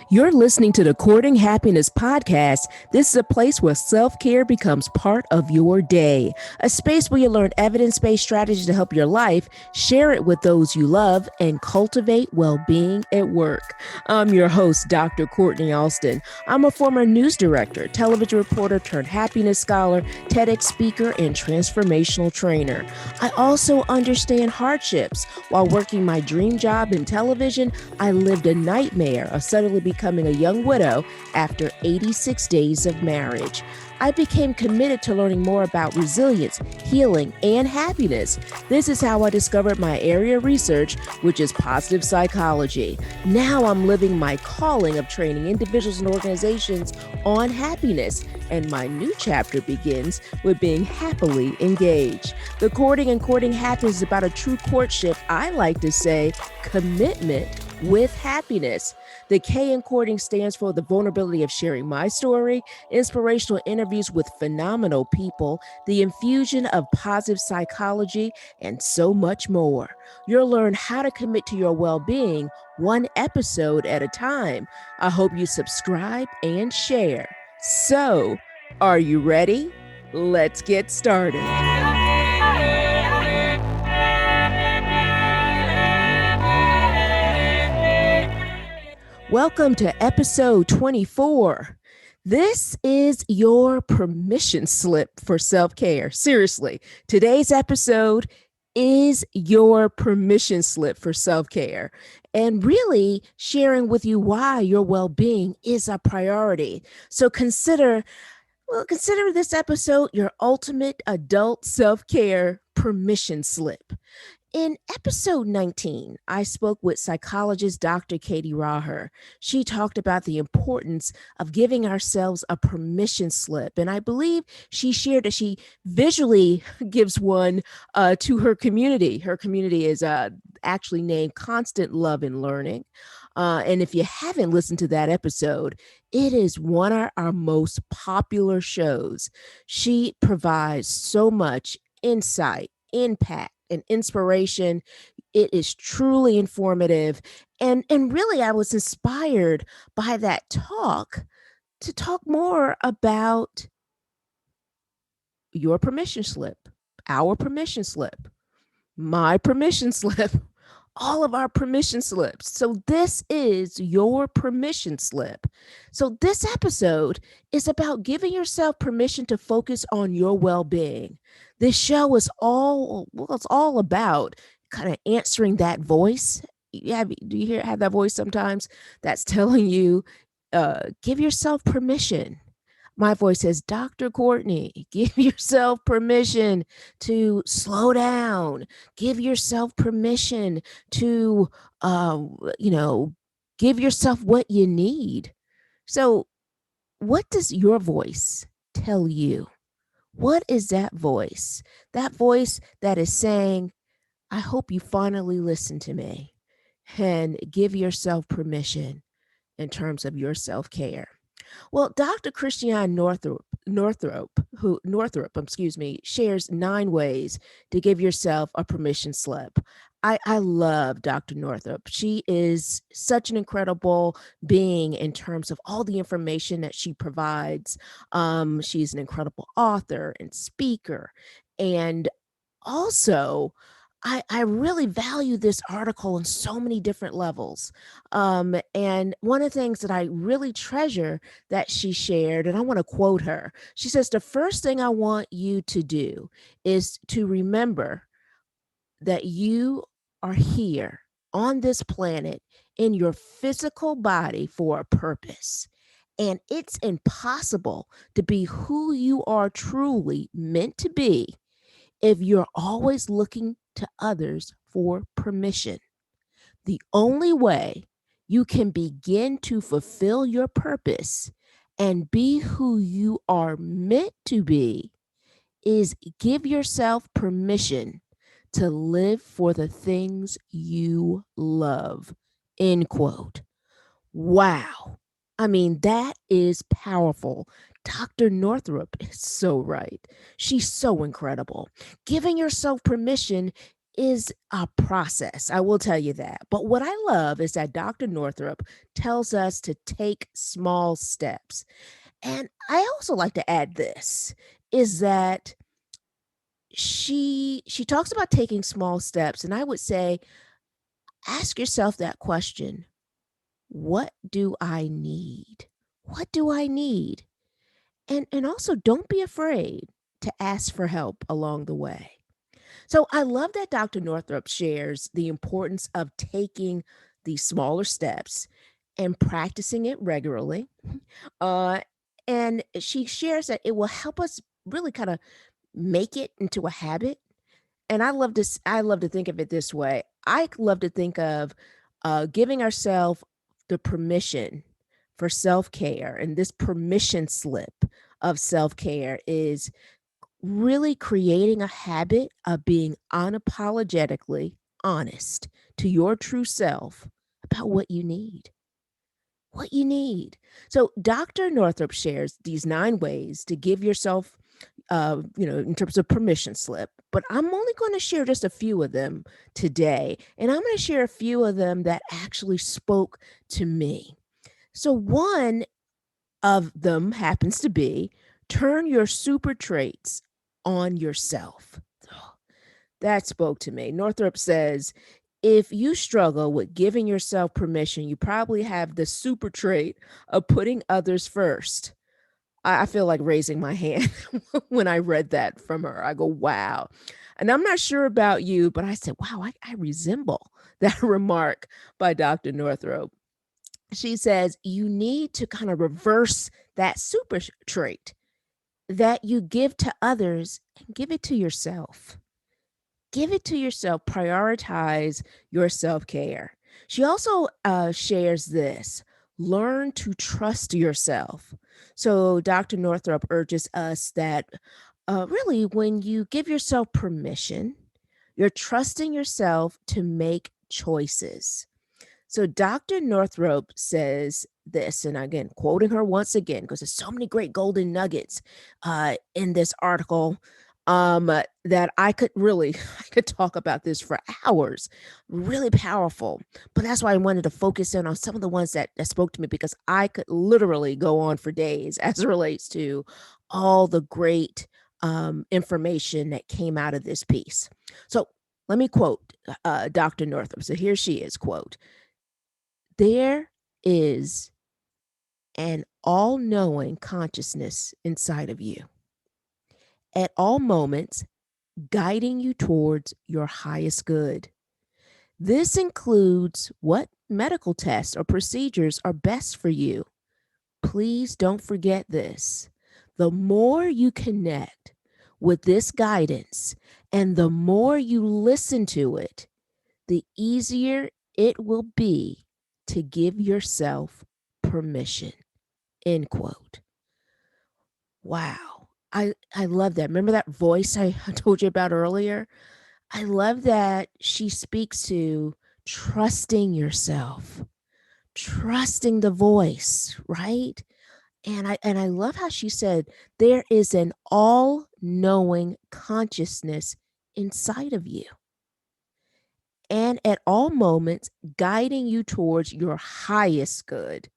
You're listening to the Courting Happiness podcast. This is a place where self-care becomes part of your day, a space where you learn evidence-based strategies to help your life, share it with those you love, and cultivate well-being at work. I'm your host, Dr. Kortni Alston. I'm a former news director, television reporter turned happiness scholar, TEDx speaker, and transformational trainer. I also understand hardships. While working my dream job in television, I lived a nightmare of suddenly becoming a young widow after 86 days of marriage. I became committed to learning more about resilience, healing, and happiness. This is how I discovered my area of research, which is positive psychology. Now I'm living my calling of training individuals and organizations on happiness, and my new chapter begins with being happily engaged. The Courting and Courting Happiness is about a true courtship, I like to say, commitment with happiness. The K in courting stands for the vulnerability of sharing my story, inspirational interviews with phenomenal people, the infusion of positive psychology, and so much more. You'll learn how to commit to your well-being one episode at a time. I hope you subscribe and share. So, are you ready? Let's get started. Welcome to episode 24. This is your permission slip for self-care. Seriously, today's episode is your permission slip for self-care and really sharing with you why your well-being is a priority. So consider this episode your ultimate adult self-care permission slip. In episode 19, I spoke with psychologist Dr. Katie Raher. She talked about the importance of giving ourselves a permission slip. And I believe she shared that she visually gives one to her community. Her community is actually named Constant Love and Learning. And if you haven't listened to that episode, it is one of our most popular shows. She provides so much insight, impact, and inspiration. It is truly informative. And really, I was inspired by that talk to talk more about your permission slip, our permission slip, my permission slip, all of our permission slips. So this is your permission slip. So this episode is about giving yourself permission to focus on your well-being. This show is it's all about kind of answering that voice. Do you have that voice sometimes that's telling you, give yourself permission? My voice says, Dr. Kortni, give yourself permission to slow down. Give yourself permission to, give yourself what you need. So what does your voice tell you? What is that voice? That voice that is saying, I hope you finally listen to me and give yourself permission in terms of your self-care. Well, Dr. Christiane Northrup, shares 9 ways to give yourself a permission slip. I love Dr. Northrup. She is such an incredible being in terms of all the information that she provides. She's an incredible author and speaker. And also, I really value this article on so many different levels. And one of the things that I really treasure that she shared, and I want to quote her, she says, the first thing I want you to do is to remember that you are here on this planet in your physical body for a purpose. And it's impossible to be who you are truly meant to be if you're always looking to others for permission. The only way you can begin to fulfill your purpose and be who you are meant to be is give yourself permission to live for the things you love. End quote. Wow. I mean, that is powerful. Dr. Northrup is so right. She's so incredible. Giving yourself permission is a process. I will tell you that. But what I love is that Dr. Northrup tells us to take small steps. And I also like to add this is that she talks about taking small steps, and I would say ask yourself that question. What do I need? What do I need? And also don't be afraid to ask for help along the way. So I love that Dr. Northrup shares the importance of taking these smaller steps and practicing it regularly. Uh, and she shares that it will help us really kind of make it into a habit. And I love this. I love to think of it this way. I love to think of giving ourselves the permission for self care. And this permission slip of self care is really creating a habit of being unapologetically honest to your true self about what you need. What you need. So, Dr. Northrup shares these 9 ways to give yourself, in terms of permission slip, but I'm only going to share just a few of them today. And I'm going to share a few of them that actually spoke to me. So, one of them happens to be turn your super traits on yourself. That spoke to me. Northrup says, if you struggle with giving yourself permission, you probably have the super trait of putting others first. I feel like raising my hand when I read that from her. I go, wow. And I'm not sure about you, but I said, wow, I resemble that remark by Dr. Northrup. She says, you need to kind of reverse that super trait that you give to others and give it to yourself. Give it to yourself. Prioritize your self care. She also shares this learn to trust yourself. So, Dr. Northrup urges us that really, when you give yourself permission, you're trusting yourself to make choices. So Dr. Northrup says this, and again, quoting her once again, because there's so many great golden nuggets in this article that I could really, I could talk about this for hours. Really powerful. But that's why I wanted to focus in on some of the ones that spoke to me because I could literally go on for days as it relates to all the great information that came out of this piece. So let me quote Dr. Northrup. So here she is, quote, there is an all knowing consciousness inside of you at all moments, guiding you towards your highest good. This includes what medical tests or procedures are best for you. Please don't forget this. The more you connect with this guidance and the more you listen to it, the easier it will be to give yourself permission. End quote. Wow. I love that. Remember that voice I told you about earlier? I love that she speaks to trusting yourself, trusting the voice, right? And I love how she said there is an all-knowing consciousness inside of you. And at all moments, guiding you towards your highest good.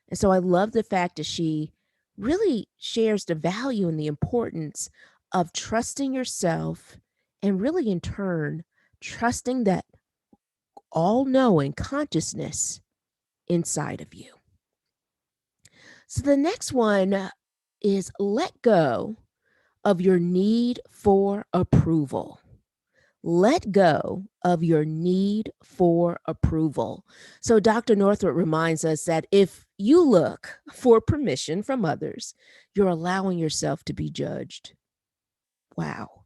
And so I love the fact that she really shares the value and the importance of trusting yourself and really, in turn, trusting that all knowing consciousness inside of you. So the next one is let go of your need for approval. Let go of your need for approval. So, Dr. Northrup reminds us that if you look for permission from others, you're allowing yourself to be judged. Wow.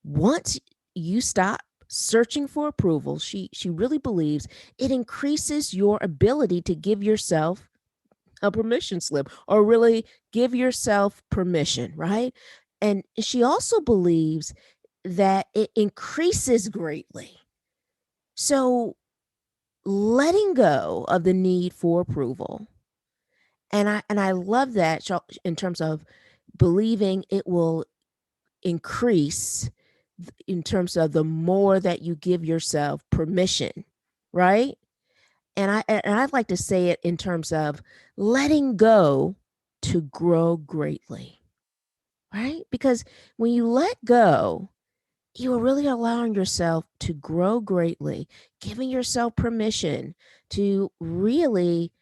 Once you stop searching for approval, she really believes it increases your ability to give yourself a permission slip or really give yourself permission, right? And she also believes that it increases greatly. So letting go of the need for approval. And I love that in terms of believing it will increase in terms of the more that you give yourself permission, right? And I'd like to say it in terms of letting go to grow greatly, right? Because when you let go, you are really allowing yourself to grow greatly, giving yourself permission to really,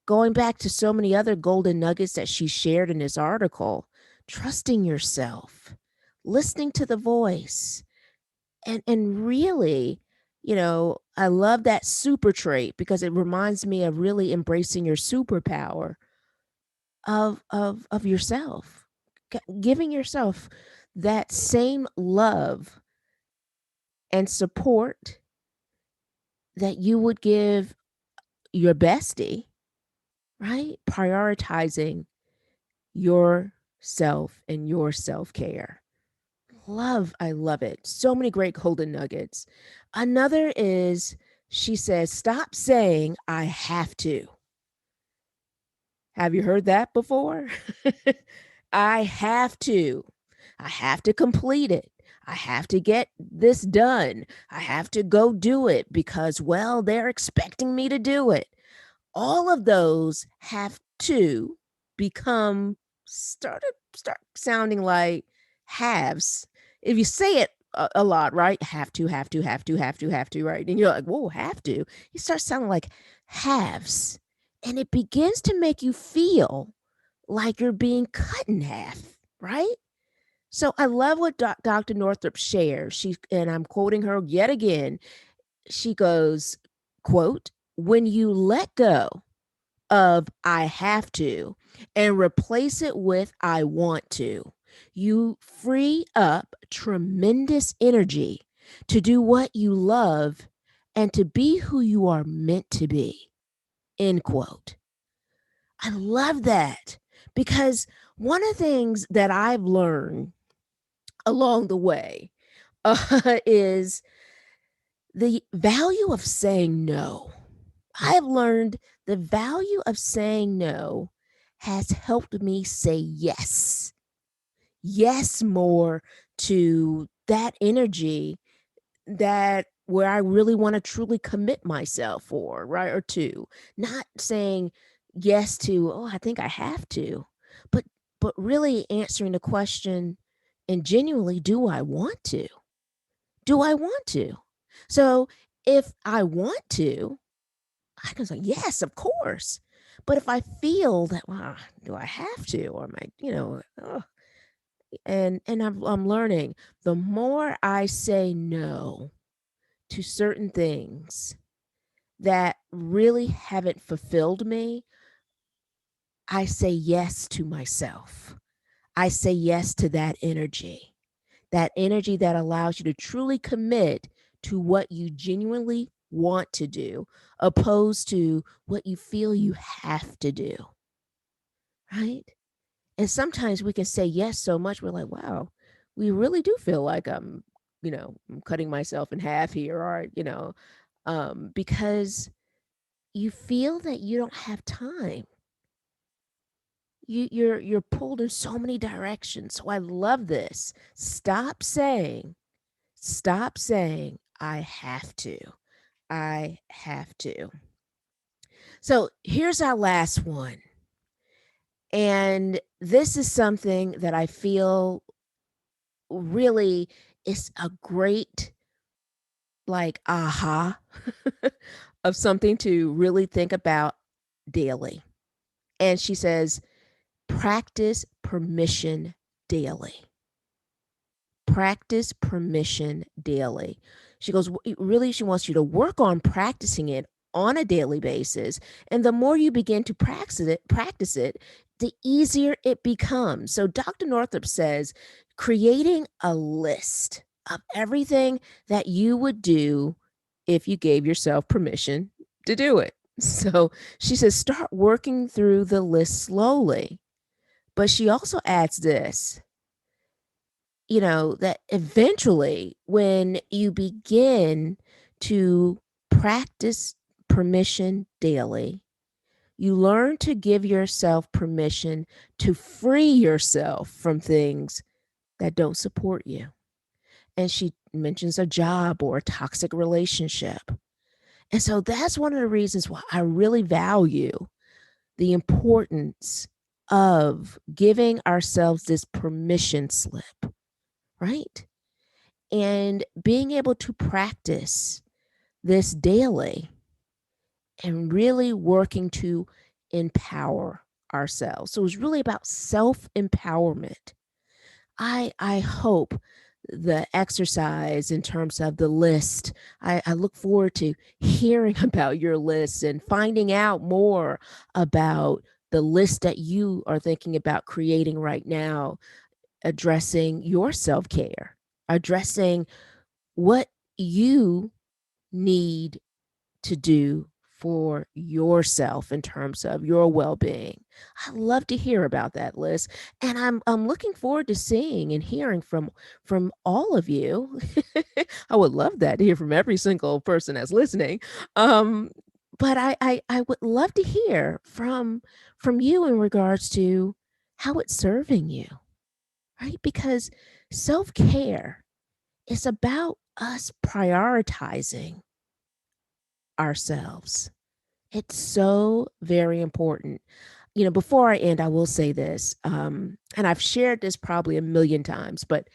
going back to so many other golden nuggets that she shared in this article, trusting yourself, listening to the voice, and really, I love that super trait because it reminds me of really embracing your superpower of yourself, giving yourself that same love and support that you would give your bestie, right? Prioritizing yourself and your self-care. I love it. So many great golden nuggets. Another is she says, stop saying I have to. Have you heard that before? I have to. I have to complete it. I have to get this done. I have to go do it because, well, they're expecting me to do it. All of those have to become start sounding like haves. If you say it a lot, right? Have to, right? And you're like, whoa, have to. You start sounding like haves. And it begins to make you feel like you're being cut in half, right? So I love what Dr. Northrup shares. And I'm quoting her yet again. She goes, quote, when you let go of I have to and replace it with I want to, you free up tremendous energy to do what you love and to be who you are meant to be. End quote. I love that because one of the things that I've learned along the way is the value of saying no. I've learned the value of saying no has helped me say yes. Yes, more to that energy that where I really want to truly commit myself for, right? Or to not saying yes to, oh, I think I have to, but really answering the question and genuinely, do I want to? Do I want to? So if I want to, I can say, yes, of course. But if I feel that, well, do I have to? Or am I, ugh. And I'm learning the more I say no to certain things that really haven't fulfilled me, I say yes to myself. I say yes to that energy that allows you to truly commit to what you genuinely want to do, opposed to what you feel you have to do, right? And sometimes we can say yes so much, we're like, wow, we really do feel like I'm cutting myself in half here, or, because you feel that you don't have time. You're pulled in so many directions. So I love this. Stop saying, I have to. I have to. So here's our last one. And this is something that I feel really is a great, like, aha of something to really think about daily. And she says, practice permission daily. Practice permission daily. She goes, really, she wants you to work on practicing it on a daily basis. And the more you begin to practice it, the easier it becomes. So Dr. Northrup says, creating a list of everything that you would do if you gave yourself permission to do it. So she says, start working through the list slowly. But she also adds this, that eventually when you begin to practice permission daily, you learn to give yourself permission to free yourself from things that don't support you. and she mentions a job or a toxic relationship. And so that's one of the reasons why I really value the importance of giving ourselves this permission slip, right? And being able to practice this daily and really working to empower ourselves. So it's really about self-empowerment. I hope the exercise in terms of the list, I look forward to hearing about your list and finding out more about the list that you are thinking about creating right now, addressing your self-care, addressing what you need to do for yourself in terms of your well-being. I love to hear about that, Liz, and I'm looking forward to seeing and hearing from all of you. I would love that to hear from every single person that's listening. Um, but I would love to hear from you in regards to how it's serving you, right? Because self-care is about us prioritizing ourselves. It's so very important. Before I end, I will say this, and I've shared this probably a million times, but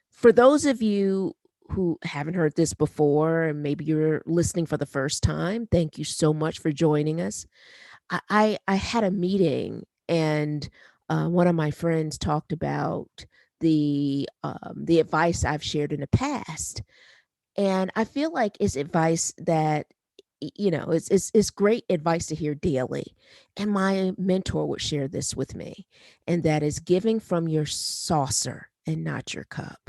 for those of you who haven't heard this before, and maybe you're listening for the first time, thank you so much for joining us. I had a meeting, and one of my friends talked about the advice I've shared in the past, and I feel like it's advice that it's great advice to hear daily. And my mentor would share this with me, and that is giving from your saucer and not your cup.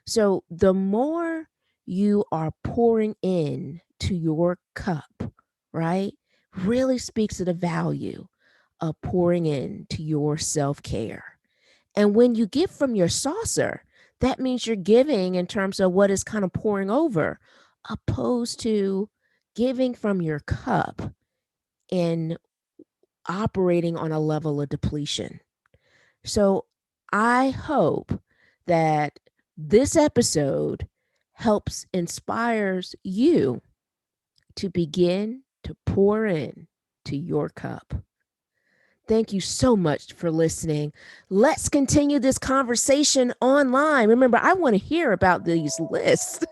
So the more you are pouring in to your cup, right, really speaks to the value of pouring in to your self-care. And when you give from your saucer, that means you're giving in terms of what is kind of pouring over, opposed to giving from your cup and operating on a level of depletion. So I hope that this episode helps inspires you to begin to pour in to your cup. Thank you so much for listening. Let's continue this conversation online. Remember, I want to hear about these lists.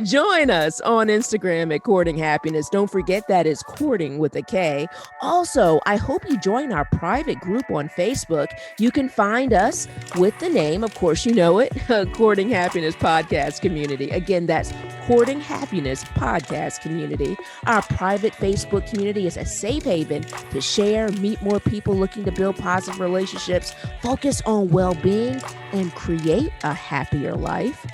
Join us on Instagram at Courting Happiness. Don't forget that is courting with a K. Also, I hope you join our private group on Facebook. You can find us with the name, of course, you know it, Courting Happiness Podcast Community. Again, that's Courting Happiness Podcast Community. Our private Facebook community is a safe haven to share, meet more people looking to build positive relationships, focus on well-being, and create a happier life.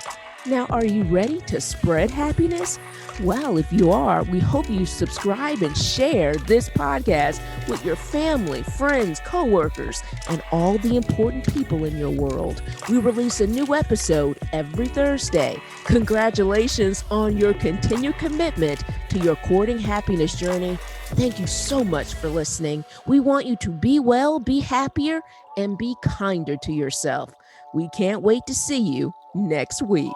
Now, are you ready to spread happiness? Well, if you are, we hope you subscribe and share this podcast with your family, friends, coworkers, and all the important people in your world. We release a new episode every Thursday. Congratulations on your continued commitment to your courting happiness journey. Thank you so much for listening. We want you to be well, be happier, and be kinder to yourself. We can't wait to see you next week.